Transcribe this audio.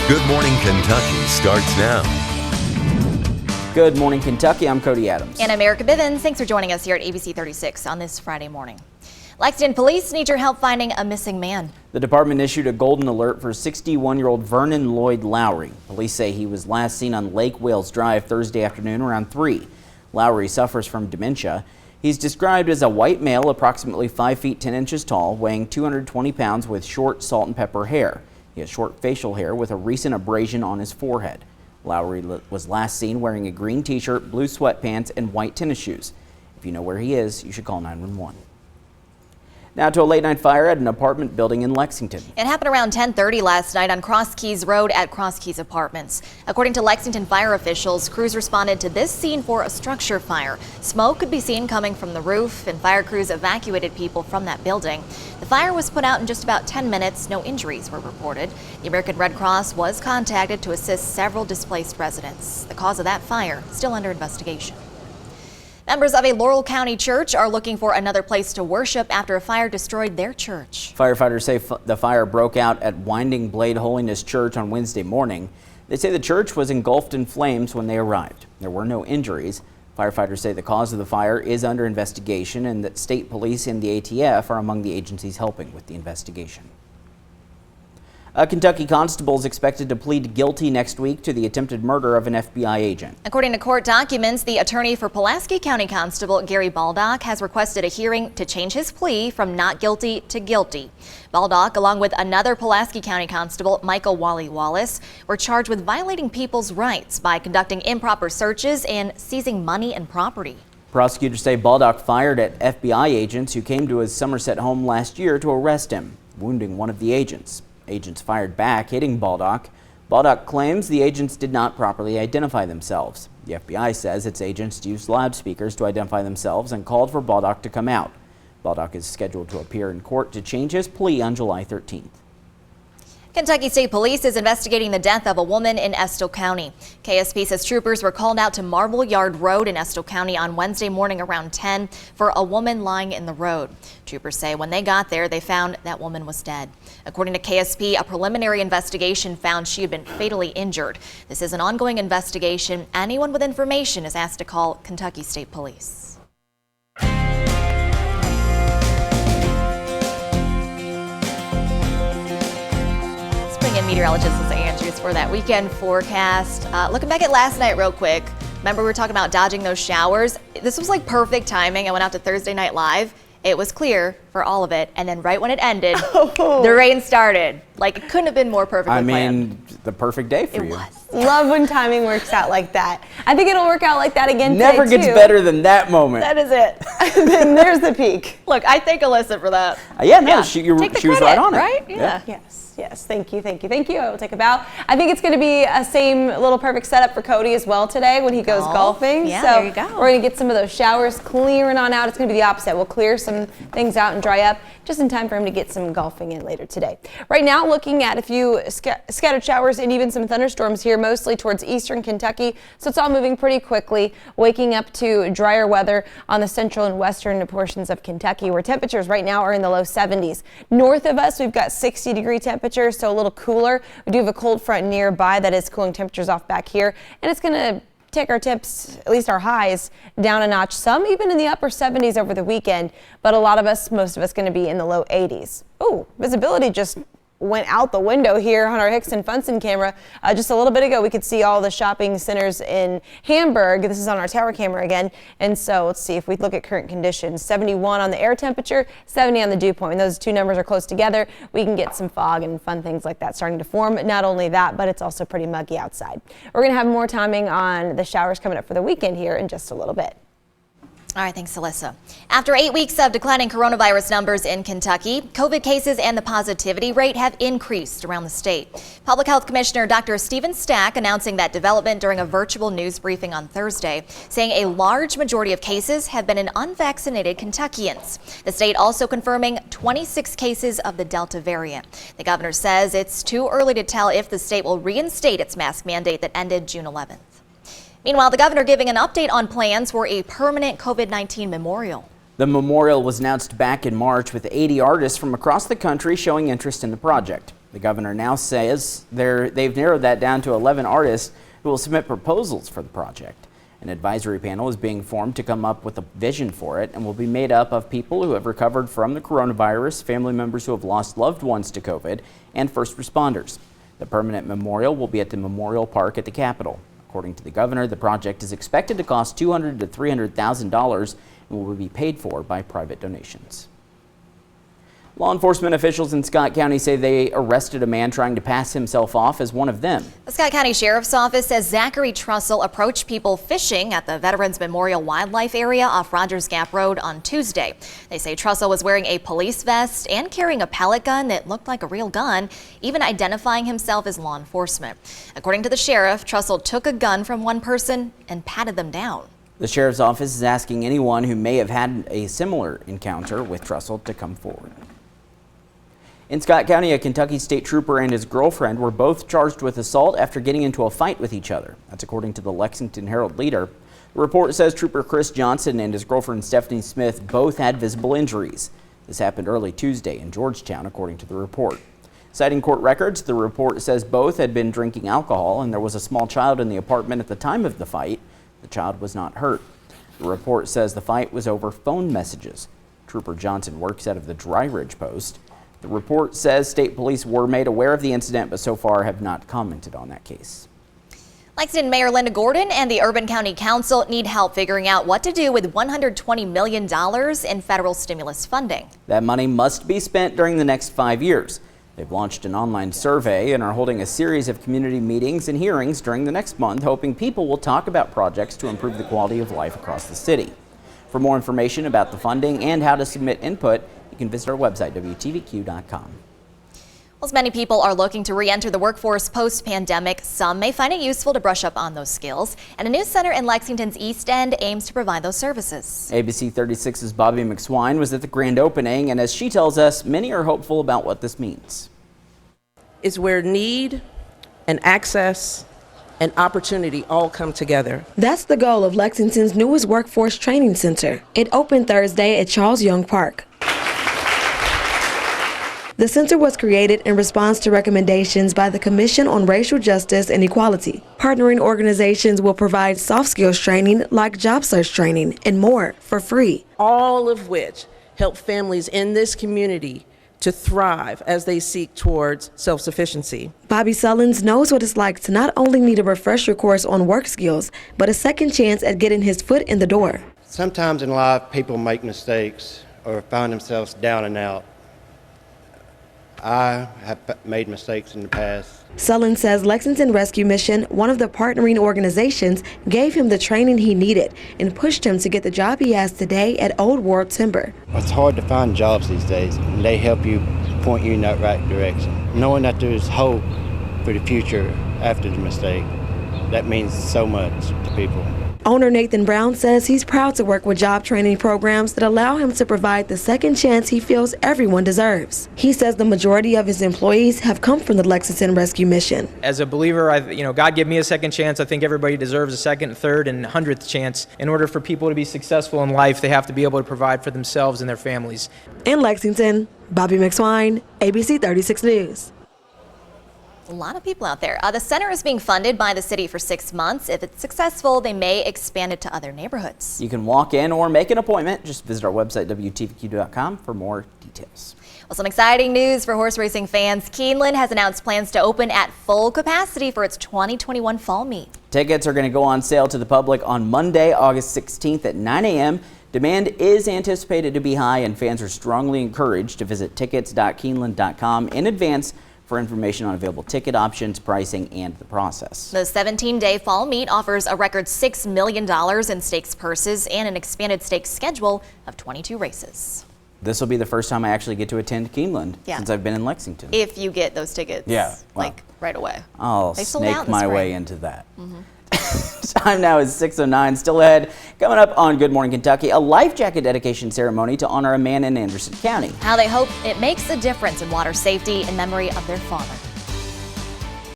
Good Morning Kentucky starts now. Good morning, Kentucky. I'm Cody Adams. And I'm Erica Bivens. Thanks for joining us here at ABC 36 on this Friday morning. Lexington police need your help finding a missing man. The department issued a golden alert for 61-year-old Vernon Lloyd Lowry. Police say he was last seen on Lake Wales Drive Thursday afternoon around 3. Lowry suffers from dementia. He's described as a white male, approximately 5 feet 10 inches tall, weighing 220 pounds with short salt and pepper hair. He has short facial hair with a recent abrasion on his forehead. Lowry was last seen wearing a green t-shirt, blue sweatpants, and white tennis shoes. If you know where he is, you should call 911. Now to a late-night fire at an apartment building in Lexington. It happened around 10:30 last night on Cross Keys Road at Cross Keys Apartments. According to Lexington fire officials, crews responded to this scene for a structure fire. Smoke could be seen coming from the roof, and fire crews evacuated people from that building. The fire was put out in just about 10 minutes. No injuries were reported. The American Red Cross was contacted to assist several displaced residents. The cause of that fire still under investigation. Members of a Laurel County church are looking for another place to worship after a fire destroyed their church. Firefighters say the fire broke out at Winding Blade Holiness Church on Wednesday morning. They say the church was engulfed in flames when they arrived. There were no injuries. Firefighters say the cause of the fire is under investigation and that state police and the ATF are among the agencies helping with the investigation. A Kentucky constable is expected to plead guilty next week to the attempted murder of an FBI agent. According to court documents, the attorney for Pulaski County Constable Gary Baldock has requested a hearing to change his plea from not guilty to guilty. Baldock, along with another Pulaski County Constable, Michael Wally Wallace, were charged with violating people's rights by conducting improper searches and seizing money and property. Prosecutors say Baldock fired at FBI agents who came to his Somerset home last year to arrest him, wounding one of the agents. Agents fired back, hitting Baldock. Baldock claims the agents did not properly identify themselves. The FBI says its agents used loudspeakers to identify themselves and called for Baldock to come out. Baldock is scheduled to appear in court to change his plea on July 13th. Kentucky State Police is investigating the death of a woman in Estill County. KSP says troopers were called out to Marble Yard Road in Estill County on Wednesday morning around 10 for a woman lying in the road. Troopers say when they got there, they found that woman was dead. According to KSP, a preliminary investigation found she had been fatally injured. This is an ongoing investigation. Anyone with information is asked to call Kentucky State Police. And meteorologist Lisa Andrews for that weekend forecast. Looking back at last night real quick, remember we were talking about dodging those showers? This was like perfect timing. I went out to Thursday Night Live. It was clear for all of it, and then right when it ended, the rain started. Like, it couldn't have been more perfectly planned. The perfect day for you. It was. Love when timing works out like that. I think it'll work out like that again Never today, gets better than that moment. That is it. Then there's the peak. Look, I thank Alyssa for that. She was right on it. Right? Yeah. Yes. Thank you. I will take a bow. I think it's going to be a same little perfect setup for Cody as well today when he goes golfing. Yeah, so there you go. We're going to get some of those showers clearing on out. It's going to be the opposite. We'll clear some things out and dry up just in time for him to get some golfing in later today. Right now, looking at a few scattered showers and even some thunderstorms here, mostly towards eastern Kentucky. So it's all moving pretty quickly, waking up to drier weather on the central and western portions of Kentucky, where temperatures right now are in the low 70s. North of us, we've got 60-degree temperatures, so a little cooler. We do have a cold front nearby that is cooling temperatures off back here, and it's going to take our temps, at least our highs, down a notch. Some even in the upper 70s over the weekend, but a lot of us, most of us, going to be in the low 80s. Oh, visibility just went out the window here on our Hickson Funson camera. Just a little bit ago, we could see all the shopping centers in Hamburg. This is on our tower camera again. And so let's see if we look at current conditions. 71 on the air temperature, 70 on the dew point. When those two numbers are close together, we can get some fog and fun things like that starting to form. Not only that, but it's also pretty muggy outside. We're going to have more timing on the showers coming up for the weekend here in just a little bit. All right, thanks, Alyssa. After 8 weeks of declining coronavirus numbers in Kentucky, COVID cases and the positivity rate have increased around the state. Public Health Commissioner Dr. Stephen Stack announcing that development during a virtual news briefing on Thursday, saying a large majority of cases have been in unvaccinated Kentuckians. The state also confirming 26 cases of the Delta variant. The governor says it's too early to tell if the state will reinstate its mask mandate that ended June 11th. Meanwhile, the governor giving an update on plans for a permanent COVID-19 memorial. The memorial was announced back in March with 80 artists from across the country showing interest in the project. The governor now says they've narrowed that down to 11 artists who will submit proposals for the project. An advisory panel is being formed to come up with a vision for it and will be made up of people who have recovered from the coronavirus, family members who have lost loved ones to COVID, and first responders. The permanent memorial will be at the Memorial Park at the Capitol. According to the governor, the project is expected to cost $200,000 to $300,000 and will be paid for by private donations. Law enforcement officials in Scott County say they arrested a man trying to pass himself off as one of them. The Scott County Sheriff's Office says Zachary Trussell approached people fishing at the Veterans Memorial Wildlife Area off Rogers Gap Road on Tuesday. They say Trussell was wearing a police vest and carrying a pellet gun that looked like a real gun, even identifying himself as law enforcement. According to the sheriff, Trussell took a gun from one person and patted them down. The sheriff's office is asking anyone who may have had a similar encounter with Trussell to come forward. In Scott County, a Kentucky state trooper and his girlfriend were both charged with assault after getting into a fight with each other. That's according to the Lexington Herald-Leader. The report says Trooper Chris Johnson and his girlfriend Stephanie Smith both had visible injuries. This happened early Tuesday in Georgetown, according to the report. Citing court records, the report says both had been drinking alcohol and there was a small child in the apartment at the time of the fight. The child was not hurt. The report says the fight was over phone messages. Trooper Johnson works out of the Dry Ridge Post. The report says state police were made aware of the incident, but so far have not commented on that case. Lexington Mayor Linda Gordon and the Urban County Council need help figuring out what to do with $120 million in federal stimulus funding. That money must be spent during the next 5 years. They've launched an online survey and are holding a series of community meetings and hearings during the next month, hoping people will talk about projects to improve the quality of life across the city. For more information about the funding and how to submit input, you can visit our website, WTVQ.com. As many people are looking to re-enter the workforce post-pandemic, some may find it useful to brush up on those skills, and a new center in Lexington's East End aims to provide those services. ABC 36's Bobby McSwine was at the grand opening, and as she tells us, many are hopeful about what this means. It's where need and access and opportunity all come together. That's the goal of Lexington's newest workforce training center. It opened Thursday at Charles Young Park. The center was created in response to recommendations by the Commission on Racial Justice and Equality. Partnering organizations will provide soft skills training like job search training and more for free. All of which help families in this community to thrive as they seek towards self-sufficiency. Bobby Sullins knows what it's like to not only need a refresher course on work skills, but a second chance at getting his foot in the door. Sometimes in life, people make mistakes or find themselves down and out. I have made mistakes in the past. Sullins says Lexington Rescue Mission, one of the partnering organizations, gave him the training he needed and pushed him to get the job he has today at Old World Timber. It's hard to find jobs these days, and they help you, point you in that right direction. Knowing that there's hope for the future after the mistake, that means so much to people. Owner Nathan Brown says he's proud to work with job training programs that allow him to provide the second chance he feels everyone deserves. He says the majority of his employees have come from the Lexington Rescue Mission. As a believer, God gave me a second chance. I think everybody deserves a second, third, and 100th chance. In order for people to be successful in life, they have to be able to provide for themselves and their families. In Lexington, Bobby McSwine, ABC 36 News. A lot of people out there. The center is being funded by the city for 6 months. If it's successful, they may expand it to other neighborhoods. You can walk in or make an appointment. Just visit our website, WTVQ.com, for more details. Well, some exciting news for horse racing fans. Keeneland has announced plans to open at full capacity for its 2021 fall meet. Tickets are going to go on sale to the public on Monday, August 16th at 9 a.m. Demand is anticipated to be high, and fans are strongly encouraged to visit tickets.keeneland.com in advance for information on available ticket options, pricing, and the process. The 17-day fall meet offers a record $6 million in stakes purses and an expanded stakes schedule of 22 races. This will be the first time I actually get to attend Keeneland since I've been in Lexington. If you get those tickets, right away. I'll snake my way into that. Time now is 6:09. Still ahead, coming up on Good Morning Kentucky, a life jacket dedication ceremony to honor a man in Anderson County. How they hope it makes a difference in water safety in memory of their father.